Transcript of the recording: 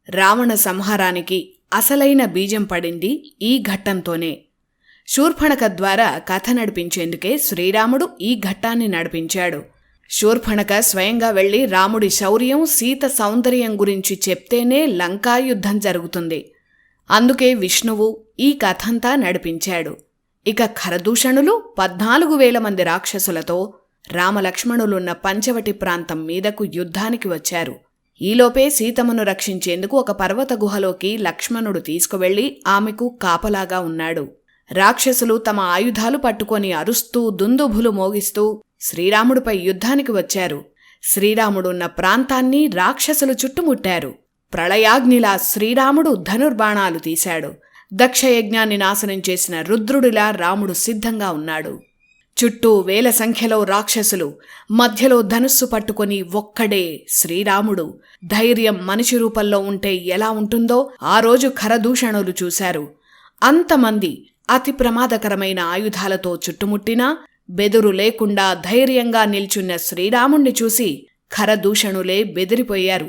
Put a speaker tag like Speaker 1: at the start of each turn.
Speaker 1: రావణ సంహారానికి అసలైన బీజం పడింది ఈ ఘట్టంతోనే. శూర్పణఖ ద్వారా కథ నడిపించేందుకే శ్రీరాముడు ఈ ఘట్టాన్ని నడిపించాడు. శూర్పణఖ స్వయంగా వెళ్లి రాముడి శౌర్యం, సీత సౌందర్యం గురించి చెప్తేనే లంకాయుద్ధం జరుగుతుంది. అందుకే విష్ణువు ఈ కథంతా నడిపించాడు. ఇక ఖరదూషణులు 14,000 మంది రాక్షసులతో రామలక్ష్మణులున్న పంచవటి ప్రాంతం మీదకు యుద్ధానికి వచ్చారు. ఈలోపే సీతమ్మను రక్షించేందుకు ఒక పర్వత గుహలోకి లక్ష్మణుడు తీసుకువెళ్లి ఆమెకు కాపలాగా ఉన్నాడు. రాక్షసులు తమ ఆయుధాలు పట్టుకొని అరుస్తూ దుందుభులు మోగిస్తూ శ్రీరాముడిపై యుద్ధానికి వచ్చారు. శ్రీరాముడున్న ప్రాంతాన్ని రాక్షసులు చుట్టుముట్టారు. ప్రళయాగ్నిలా శ్రీరాముడు ధనుర్బాణాలు తీశాడు. దక్షయజ్ఞాన్ని నాశనం చేసిన రుద్రుడిలా రాముడు సిద్ధంగా ఉన్నాడు. చుట్టూ 1000 సంఖ్యలో రాక్షసులు, మధ్యలో ధనుస్సు పట్టుకొని ఒక్కడే శ్రీరాముడు. ధైర్యం మనిషి రూపంలో ఉంటే ఎలా ఉంటుందో ఆ రోజు ఖరదూషణులు చూశారు. అంతమంది అతి ప్రమాదకరమైన ఆయుధాలతో చుట్టుముట్టినా బెదురు లేకుండా ధైర్యంగా నిల్చున్న శ్రీరాముణ్ణి చూసి ఖరదూషణులే బెదిరిపోయారు.